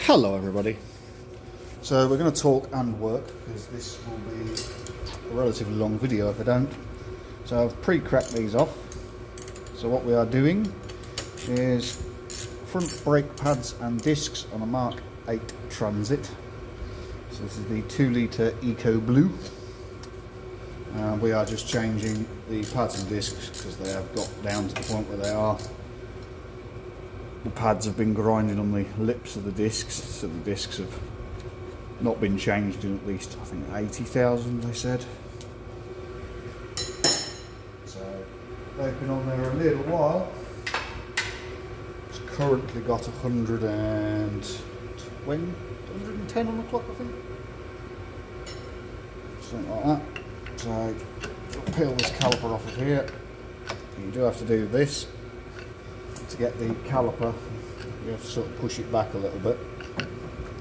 Hello everybody. So we're going to talk and work because this will be a relatively long video if I don't. So I've pre-cracked these off. So what we are doing is front brake pads and discs on a Mark 8 Transit. So this is the 2 litre Eco Blue. We are just changing the pads and discs because they have got down to the point where they are. The pads have been grinding on the lips of the discs, so the discs have not been changed in at least, I think, 80,000 they said. So they've been on there a little while. It's currently got 110 on the clock, I think. Something like that. So we'll peel this caliper off of here. You do have to do this. To get the caliper, you have to sort of push it back a little bit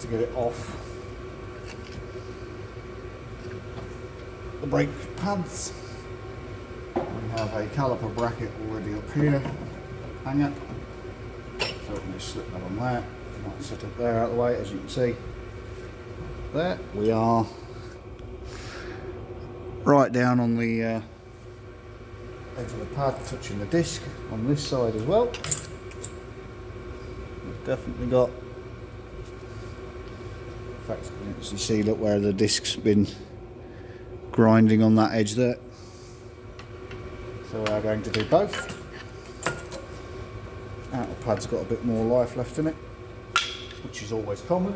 to get it off the brake pads. We have a caliper bracket already up here, hanger, so we can just slip that on there. Might sit up there out of the way, as you can see. There we are, right down on the edge of the pad, touching the disc on this side as well. We've definitely got, in fact, you see, look where the disc's been grinding on that edge there. So we are going to do both. Outer pad's got a bit more life left in it, which is always common.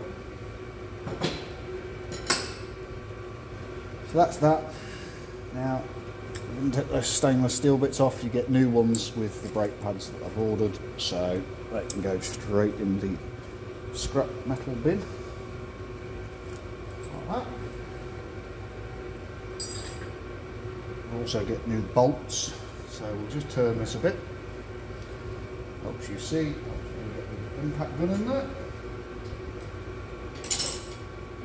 So that's that. Now, I'm going to take those stainless steel bits off. You get new ones with the brake pads that I've ordered, so they can go straight in the scrap metal bin. Like that. We'll also get new bolts, so we'll just turn this a bit. Helps you see. Hopefully get the impact gun in there.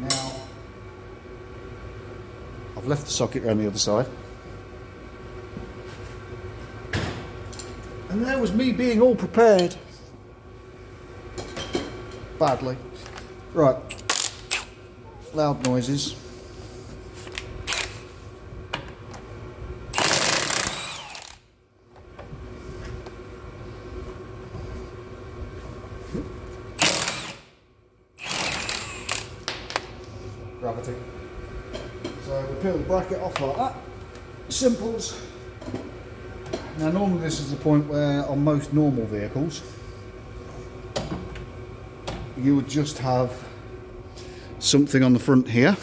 Now, I've left the socket around the other side. And there was me being all prepared. Badly. Right. Loud noises. Gravity. So we peel the bracket off like that. Simples. Now normally this is the point where on most normal vehicles you would just have something on the front here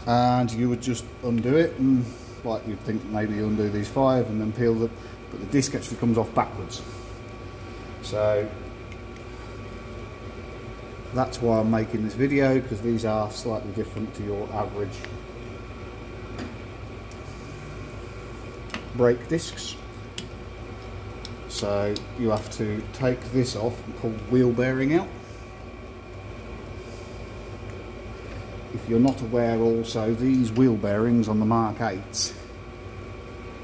and you would just undo it, and like you'd think maybe you undo these 5 and then peel the, but the disc actually comes off backwards. So that's why I'm making this video, because these are slightly different to your average brake discs. So you have to take this off and pull the wheel bearing out. If you're not aware also, these wheel bearings on the Mark 8s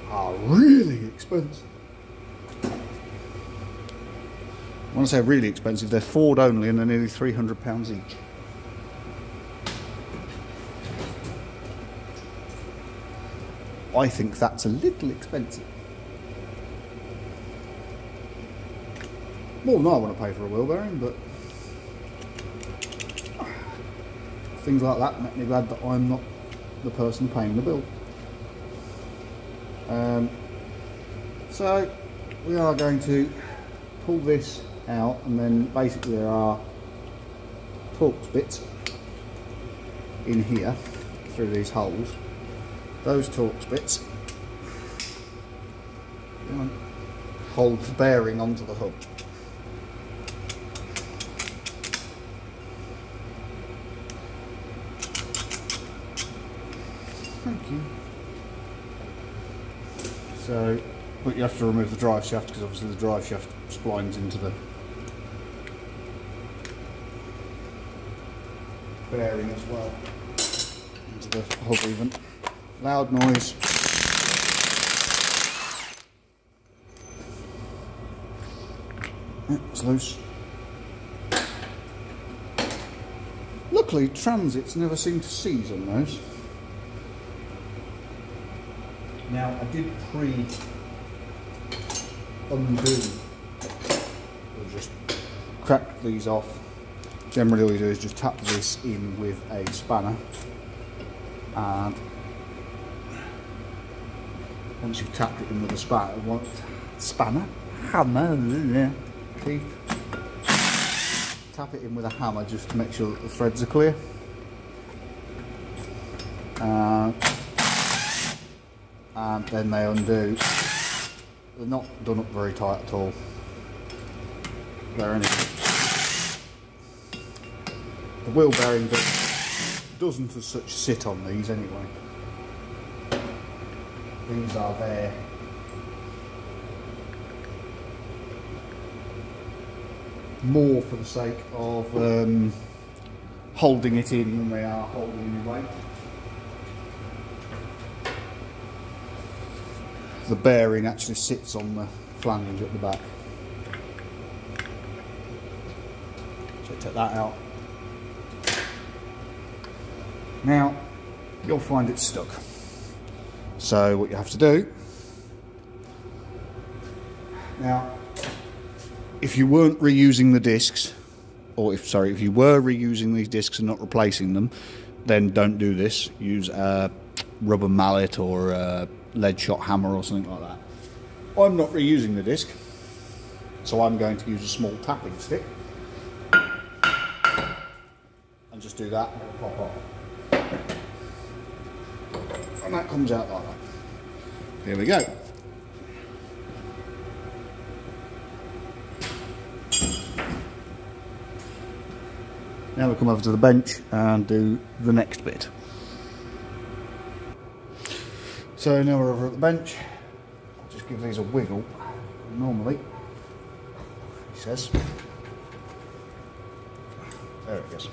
are really expensive. When I say really expensive, they're Ford only and they're nearly £300 each. I think that's a little expensive. More than I want to pay for a wheel bearing, but things like that make me glad that I'm not the person paying the bill. So we are going to pull this out, and then basically there are Torx bits in here through these holes. Those Torx bits hold the bearing onto the hub. Thank you. So, but you have to remove the drive shaft, because obviously the drive shaft splines into the bearing as well, into the hub even. Loud noise. It's loose. luckily transits never seem to seize on those. Now I did undo, we'll just crack these off. Generally all you do is just tap this in with a spanner, and once you've tapped it in with a hammer, teeth, tap it in with a hammer just to make sure that the threads are clear. And then they undo. They're not done up very tight at all. They're anything. The wheel bearing doesn't as such sit on these anyway. These are there more for the sake of holding it in than they are holding your weight. The bearing actually sits on the flange at the back. So take that out. Now you'll find it stuck. So what you have to do, now if you weren't reusing the discs, or if you were reusing these discs and not replacing them, then don't do this. Use a rubber mallet or a lead shot hammer or something like that. I'm not reusing the disc, so I'm going to use a small tapping stick and just do that and it'll pop off. And that comes out like that. Here we go. Now we come over to the bench and do the next bit. So now we're over at the bench. I'll just give these a wiggle. Normally, he says. There it goes.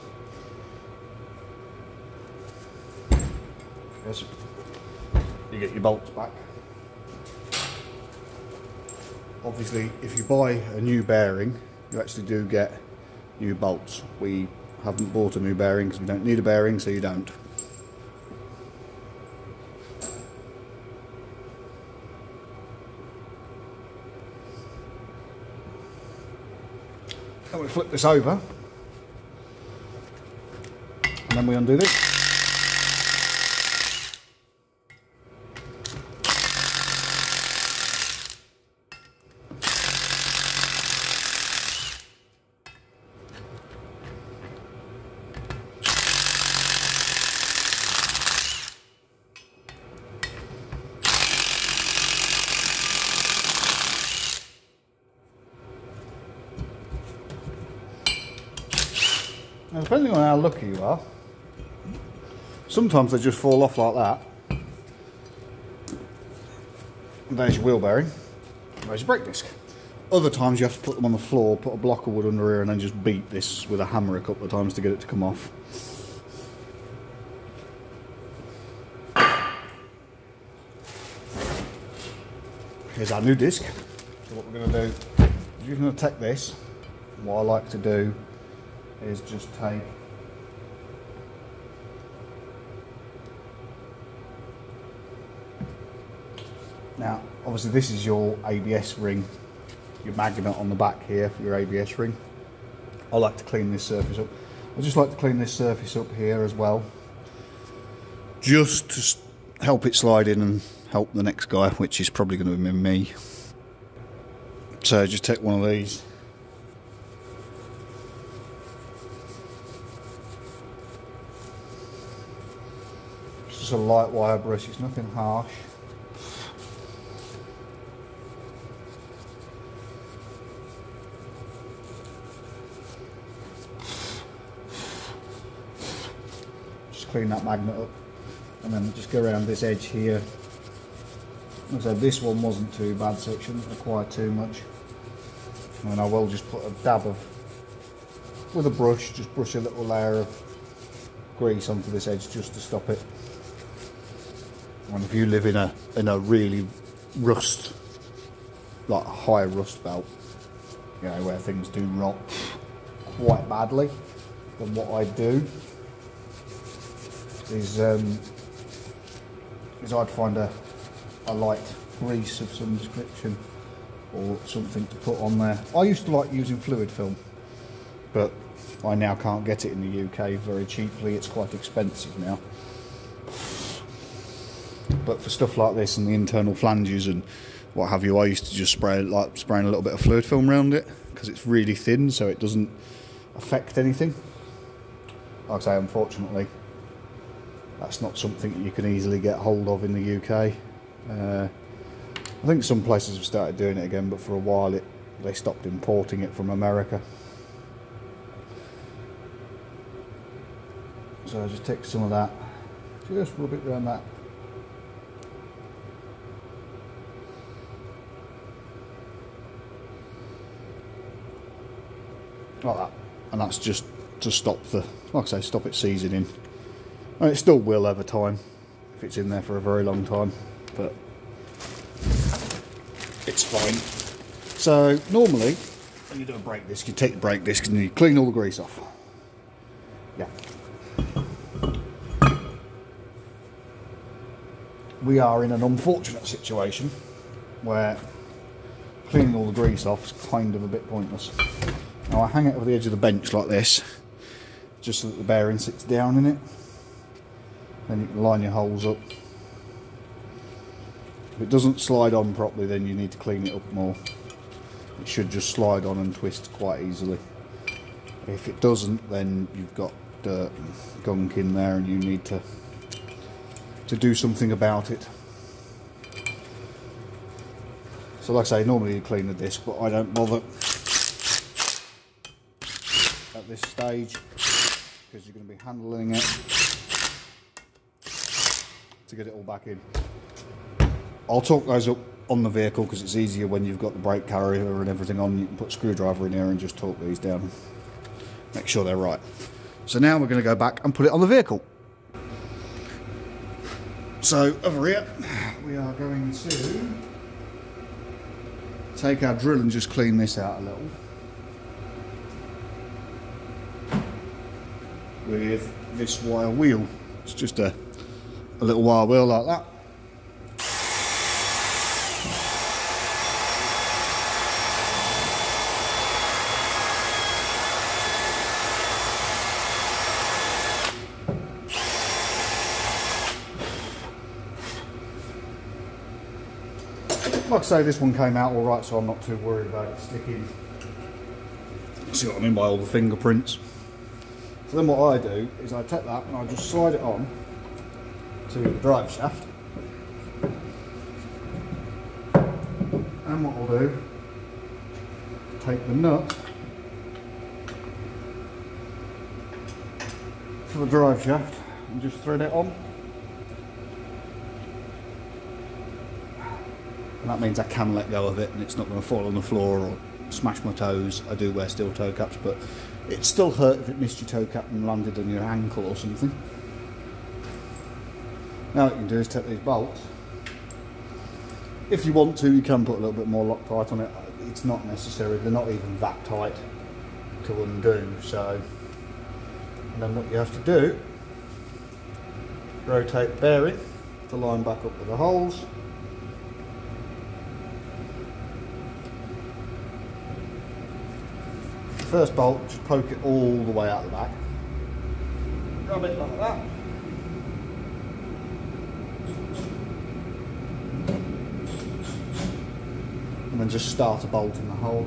Yes. You get your bolts back. Obviously, if you buy a new bearing, you actually do get new bolts. We haven't bought a new bearing because we don't need a bearing, so you don't. Then we flip this over, and then we undo this. Now, depending on how lucky you are, sometimes they just fall off like that. And there's your wheel bearing, there's your brake disc. Other times you have to put them on the floor, put a block of wood under here and then just beat this with a hammer a couple of times to get it to come off. Here's our new disc. So what we're going to do is you're going to take this, and what I like to do is just take now obviously this is your ABS ring, your magnet on the back here for your ABS ring. I like to clean this surface up. I just like to clean this surface up here as well, just to help it slide in and help the next guy, which is probably going to be me. So just take one of these, just a light wire brush, it's nothing harsh. Just clean that magnet up and then just go around this edge here. So this one wasn't too bad, so it shouldn't require too much. And I will just put a dab of, with a brush, just brush a little layer of grease onto this edge just to stop it. And if you live in a really rust, like a high rust belt, you know, where things do rot quite badly, then what I do is I'd find a light grease of some description or something to put on there. I used to like using fluid film, but I now can't get it in the UK very cheaply. It's quite expensive now. But for stuff like this and the internal flanges and what have you, I used to just spraying a little bit of fluid film around it because it's really thin, so it doesn't affect anything. Like I say, unfortunately, that's not something that you can easily get hold of in the UK. I think some places have started doing it again, but for a while they stopped importing it from America. So I just take some of that, just rub it around that. Like that. And that's just to stop the, like I say, stop it seizing in. And it still will over time if it's in there for a very long time, but it's fine. So normally when you do a brake disc, you take the brake disc and you clean all the grease off. Yeah. We are in an unfortunate situation where cleaning all the grease off is kind of a bit pointless. Now I hang it over the edge of the bench like this, just so that the bearing sits down in it. Then you can line your holes up. If it doesn't slide on properly, then you need to clean it up more. It should just slide on and twist quite easily. If it doesn't, then you've got dirt and gunk in there and you need to do something about it. So like I say, normally you clean the disc, but I don't bother at this stage because you're going to be handling it to get it all back in. I'll torque those up on the vehicle because it's easier when you've got the brake carrier and everything on. You can put a screwdriver in here and just torque these down, make sure they're right. So now we're going to go back and put it on the vehicle. So over here we are going to take our drill and just clean this out a little with this wire wheel. It's just a little wire wheel like that. Like I say, this one came out all right, so I'm not too worried about it sticking. See what I mean by all the fingerprints? So then what I do is I take that and I just slide it on to the drive shaft. And what I'll do, take the nut for the drive shaft and just thread it on. And that means I can let go of it and it's not going to fall on the floor or smash my toes. I do wear steel toe caps, but it'd still hurt if it missed your toe cap and landed on your ankle or something. Now what you can do is take these bolts. If you want to, you can put a little bit more Loctite on it. It's not necessary, they're not even that tight to undo. So, and then what you have to do, rotate the bearing to line back up with the holes. First bolt, just poke it all the way out the back. Grab it like that. And then just start a bolt in the hole.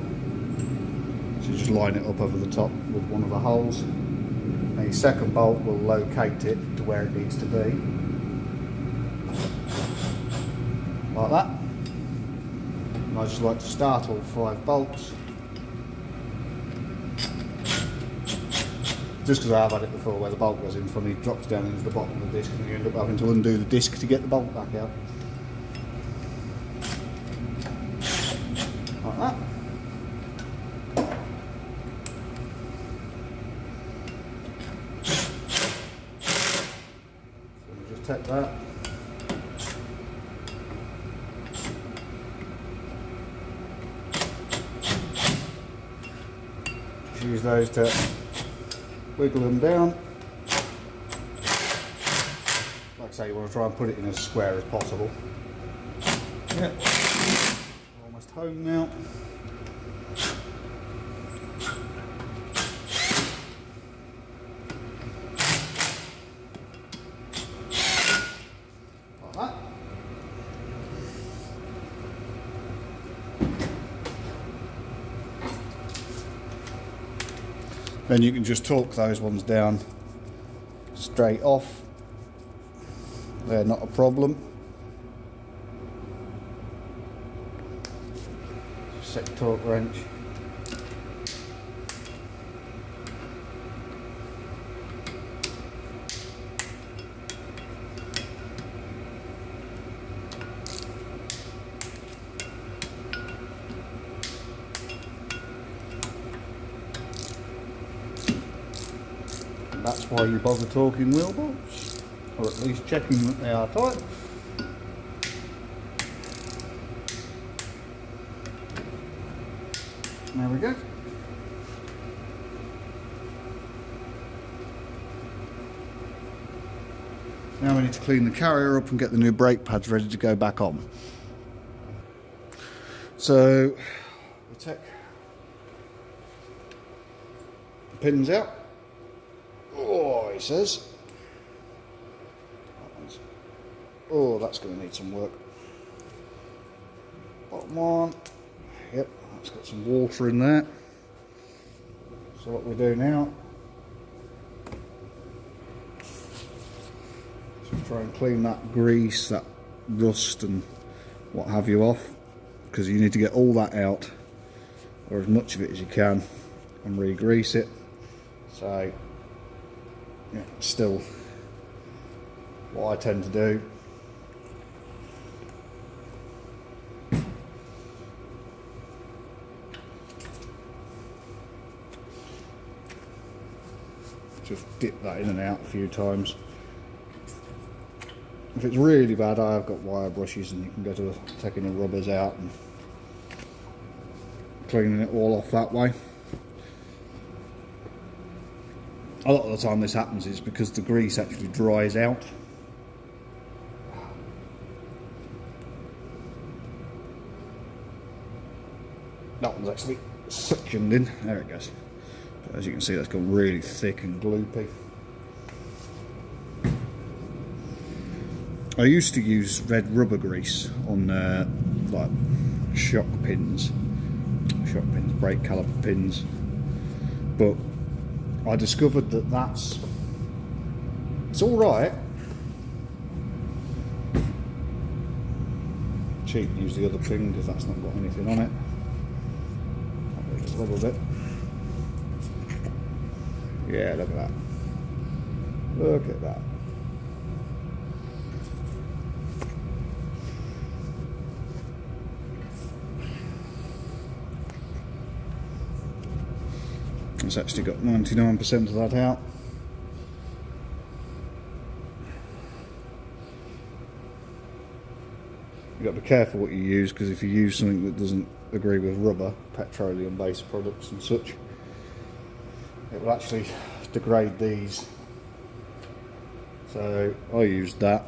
So you just line it up over the top with one of the holes. And your second bolt will locate it to where it needs to be. Like that. And I just like to start all 5 bolts. Just because I have had it before where the bolt goes in funny, drops down into the bottom of the disc and you end up having to undo the disc to get the bolt back out. Like that. So you just take that. Just use those to wiggle them down. say, you want to try and put it in as square as possible. Yeah, almost home now. Like that. Then you can just torque those ones down straight off. They're not a problem. Set torque wrench. That's why you bother torquing wheel bolts, or at least checking that they are tight. There we go. Now we need to clean the carrier up and get the new brake pads ready to go back on. So we'll take the pins out. Oh, he says. Oh, that's going to need some work. Bottom one. Yep, that's got some water in there. So what we do now is try and clean that grease, that rust and what have you off, because you need to get all that out, or as much of it as you can, and re-grease it. So yeah, still what I tend to do. Just dip that in and out a few times. If it's really bad, I have got wire brushes, and you can go to taking the rubbers out and cleaning it all off that way. A lot of the time this happens is because the grease actually dries out. That one's actually suctioned in. There it goes. But as you can see, that's gone really thick and gloopy. I used to use red rubber grease on like shock pins, brake caliper pins, but I discovered that it's all right. Cheap, use the other thing because that's not got anything on it. A little bit. Yeah, look at that. Look at that. It's actually got 99% of that out. You've got to be careful what you use, because if you use something that doesn't agree with rubber, petroleum based products and such, it will actually degrade these. So I used that.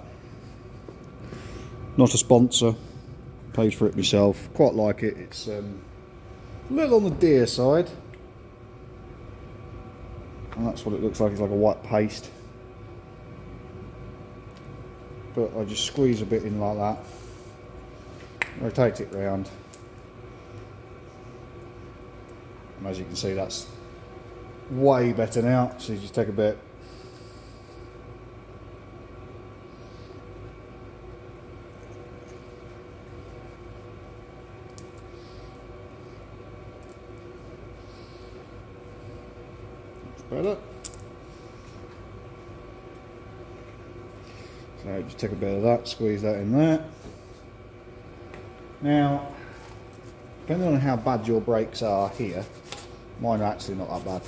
Not a sponsor, paid for it myself. Quite like it. It's a little on the dear side. And that's what it looks like. It's like a white paste. But I just squeeze a bit in like that. Rotate it round. And as you can see, that's way better now. So you just take a bit. Better. So just take a bit of that, squeeze that in there. Now, depending on how bad your brakes are here, mine are actually not that bad.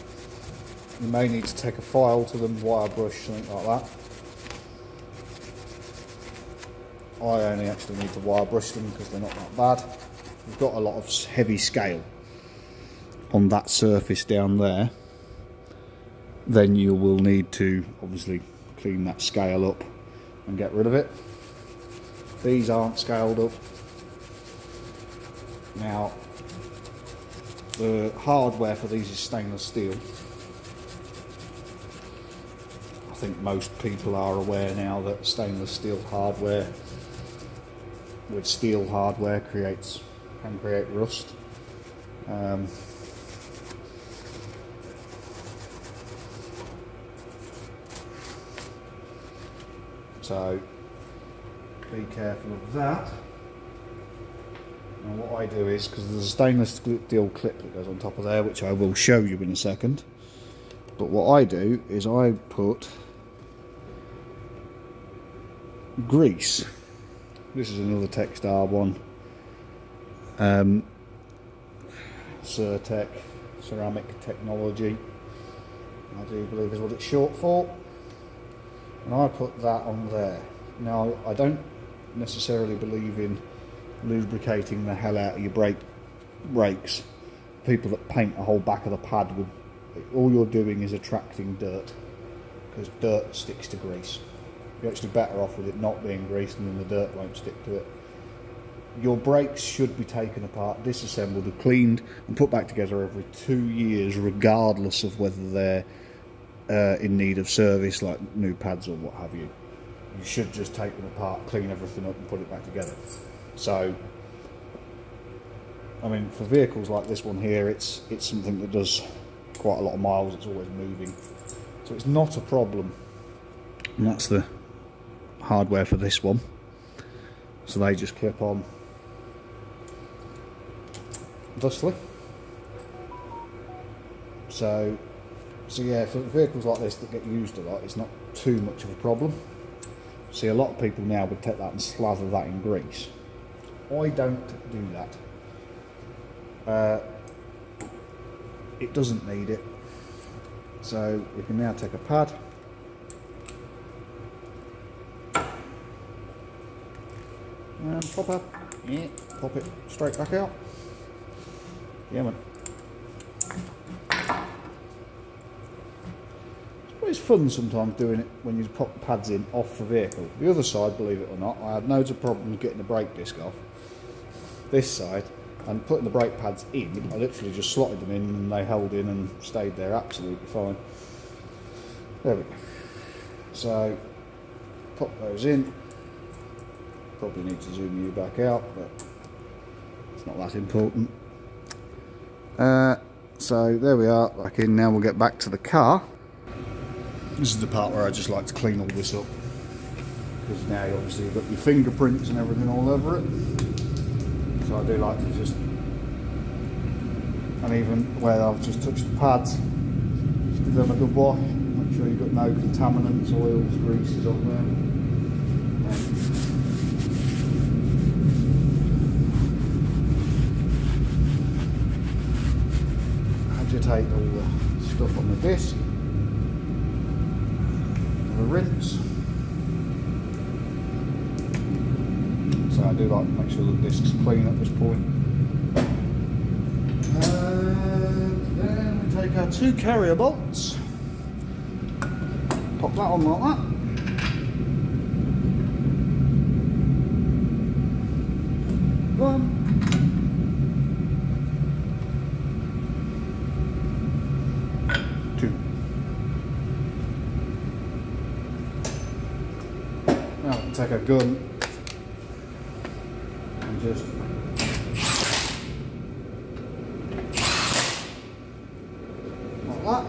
You may need to take a file to them, wire brush, something like that. I only actually need to wire brush them because they're not that bad. We've got a lot of heavy scale on that surface down there. Then you will need to obviously clean that scale up and get rid of it. These aren't scaled up. Now, the hardware for these is stainless steel. I think most people are aware now that stainless steel hardware with steel hardware can create rust. So be careful of that. And what I do is, because there's a stainless steel clip that goes on top of there, which I will show you in a second, but what I do is I put grease. This is another Textar one, Certec ceramic technology, I do believe is what it's short for, and I put that on there. Now, I don't necessarily believe in lubricating the hell out of your brakes. People that paint the whole back of the pad with, all you're doing is attracting dirt, because dirt sticks to grease. You're actually better off with it not being greased, and then the dirt won't stick to it. Your brakes should be taken apart, disassembled and cleaned and put back together every 2 years, regardless of whether they're in need of service, like new pads or what have you. You should just take them apart, clean everything up and put it back together. So, I mean, for vehicles like this one here, it's something that does quite a lot of miles, it's always moving. So it's not a problem. And that's the hardware for this one. So they just clip on thusly. So yeah, for vehicles like this that get used a lot, it's not too much of a problem. See, a lot of people now would take that and slather that in grease. I don't do that. It doesn't need it. So we can now take a pad and pop it straight back out. Yeah, man. It's fun sometimes doing it when you pop the pads in off the vehicle. The other side, believe it or not, I had loads of problems getting the brake disc off. This side, and putting the brake pads in, I literally just slotted them in and they held in and stayed there absolutely fine. There we go. So, pop those in. Probably need to zoom you back out, but it's not that important. So there we are, back in. Now we'll get back to the car. This is the part where I just like to clean all this up, because now you obviously you've got your fingerprints and everything all over it. So I do like to just, and even where I've just touched the pads, just give them a good wash. Make sure you've got no contaminants, oils, greases on there. Agitate all the stuff on the disc. The rinse. So I do like to make sure the disc's clean at this point. And then we take our 2 carrier bolts, pop that on like that. One. Now we can take a gun and just like that.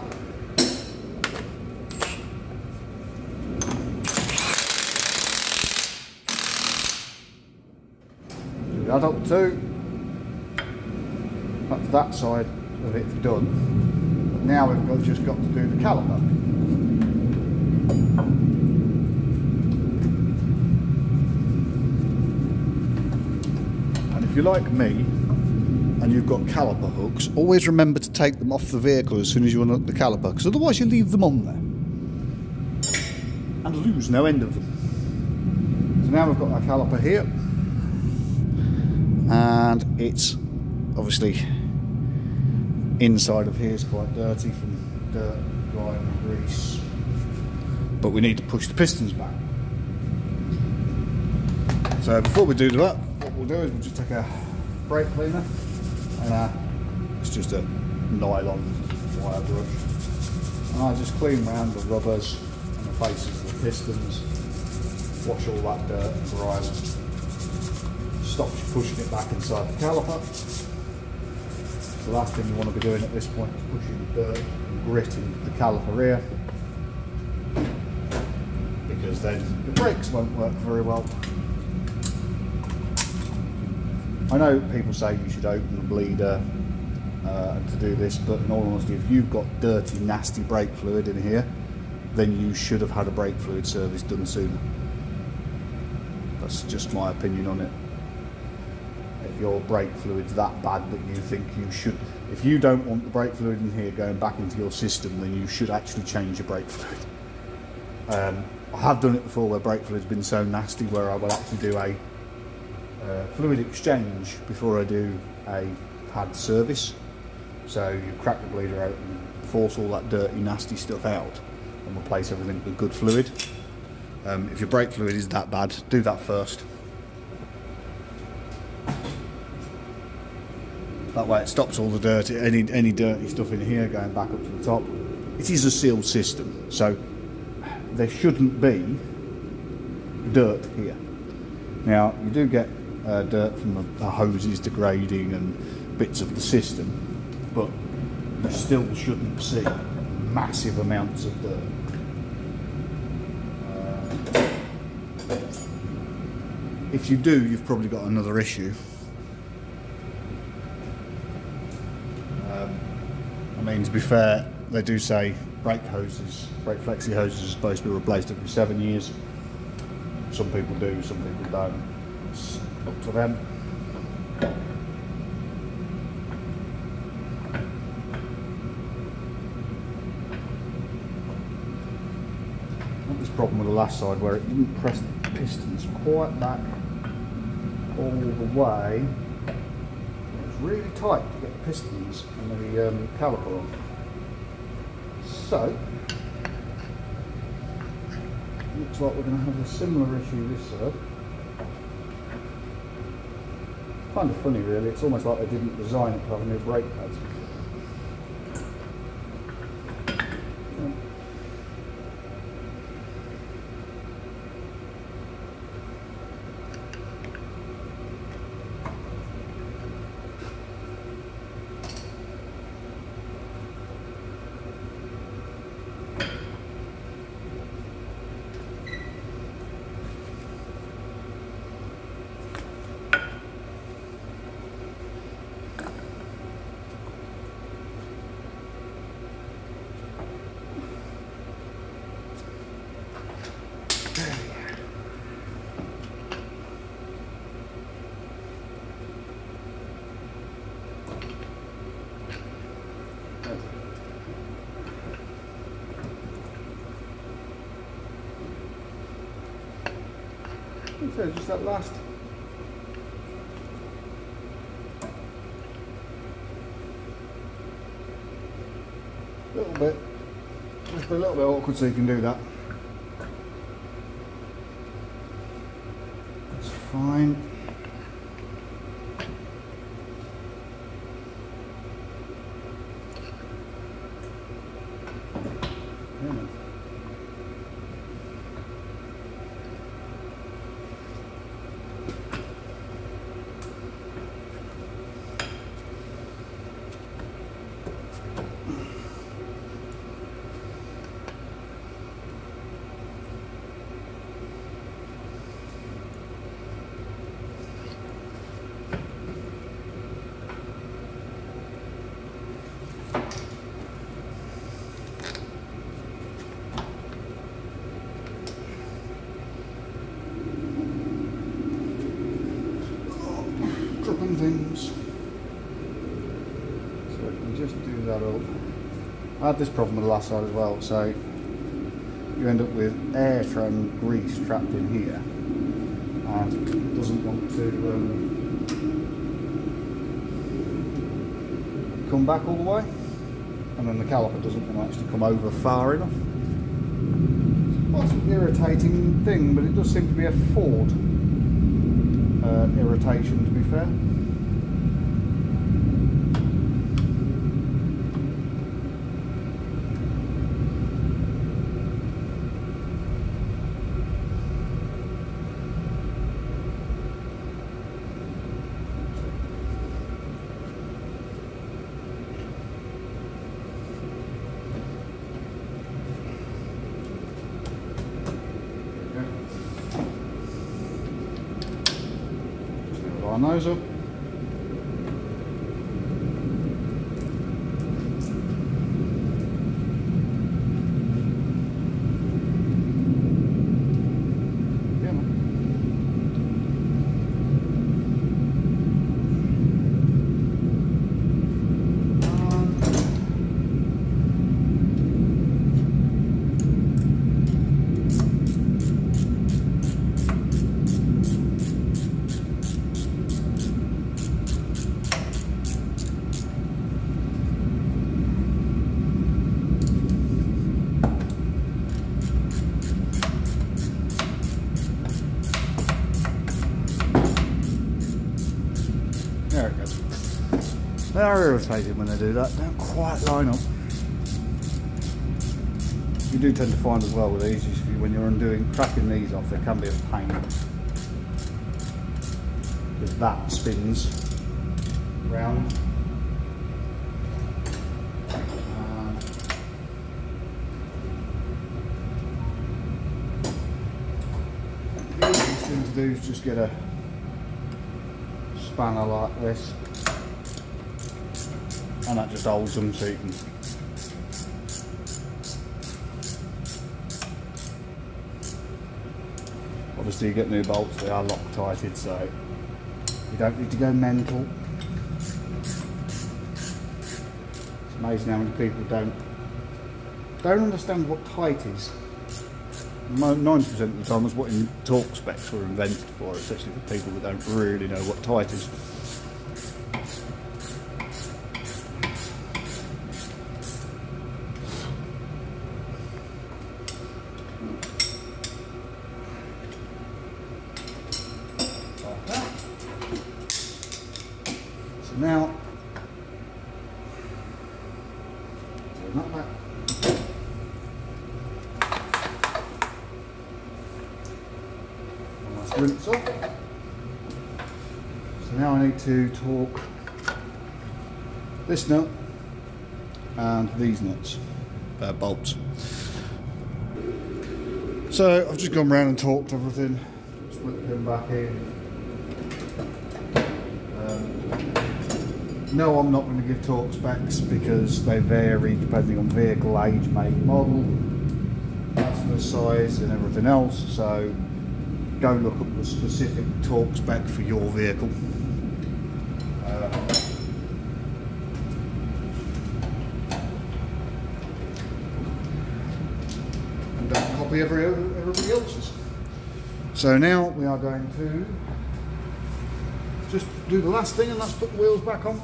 Do that up too. That's that side of it done. But now we've just got to do the caliper. If you're like me and you've got caliper hooks, always remember to take them off the vehicle as soon as you unhook the caliper, because otherwise you leave them on there and lose no end of them. So now we've got our caliper here, and it's obviously inside of here is quite dirty from dirt, grime and grease, but we need to push the pistons back. So before we do that, what we'll do is we'll just take a brake cleaner and it's just a nylon wire brush. And I just clean around the rubbers and the faces of the pistons, wash all that dirt and grime, stops you pushing it back inside the caliper. The last thing you want to be doing at this point is pushing the dirt and grit into the caliper here, because then the brakes won't work very well. I know people say you should open the bleeder to do this, but in all honesty, if you've got dirty, nasty brake fluid in here, then you should have had a brake fluid service done sooner. That's just my opinion on it. If your brake fluid's that bad that you think you should, if you don't want the brake fluid in here going back into your system, then you should actually change your brake fluid. I have done it before where brake fluid's been so nasty where I will actually do a fluid exchange before I do a pad service. So you crack the bleeder out and force all that dirty, nasty stuff out and replace everything with good fluid. If your brake fluid is that bad, do that first. That way it stops all the dirty, any dirty stuff in here going back up to the top. It is a sealed system, so there shouldn't be dirt here. Now you do get dirt from the hoses degrading and bits of the system, but you still shouldn't see massive amounts of dirt. If you do, you've probably got another issue. I mean, to be fair, they do say brake flexi hoses are supposed to be replaced every 7 years. Some people do, some people don't. It's up to them. Not this problem with the last side where it didn't press the pistons quite back all the way. It was really tight to get the pistons and the caliper on. So, looks like we're going to have a similar issue this side. Kind of funny really, it's almost like they didn't design it to have new brake pads. So just that last little bit, just a little bit awkward, so you can do that. That's fine. Things. So we can just do that up. I had this problem with the last side as well, so you end up with air and grease trapped in here and it doesn't want to come back all the way, and then the caliper doesn't want to actually come over far enough. It's quite an irritating thing, but it does seem to be a Ford irritation, to be fair. Line those up. Yeah, man. There it goes. They are irritated when they do that, don't quite line up. You do tend to find as well with these, when you're cracking these off, they can be a pain. Because that spins round. The easiest thing to do is just get a spanner like this, and that just holds them so you can obviously you get new bolts, they are Loctited, so you don't need to go mental. It's amazing how many people don't understand what tight is. 90% of the time that's what torque specs were invented for, especially for people that don't really know what tight is. Like that. So now, not that. Rinse off. So now I need to torque this nut and these nuts, bolts. So I've just gone around and torqued everything, split them back in. No, I'm not going to give torque specs because they vary depending on vehicle age, make, model, customer size and everything else. So go look up the specific torque spec for your vehicle. And don't copy everybody else's. So now we are going to just do the last thing, and that's put the wheels back on.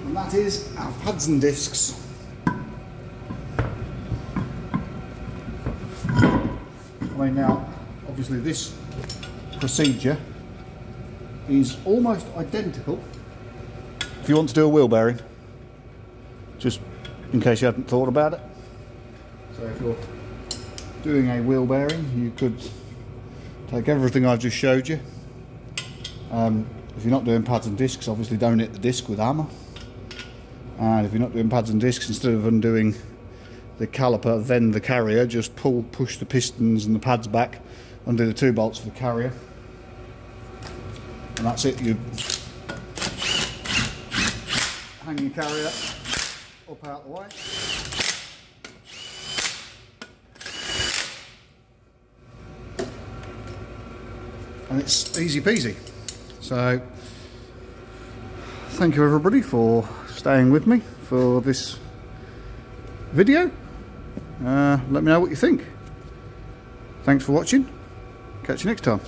And that is our pads and discs. Now, obviously this procedure is almost identical if you want to do a wheel bearing, just in case you hadn't thought about it. So if you're doing a wheel bearing, you could take everything I've just showed you. If you're not doing pads and discs, obviously don't hit the disc with hammer. And if you're not doing pads and discs, instead of undoing the caliper, then the carrier, just push the pistons and the pads back, undo the 2 bolts for the carrier, and that's it. You hang your carrier up out the way, and it's easy peasy. So thank you everybody for staying with me for this video. Let me know what you think. Thanks for watching. Catch you next time.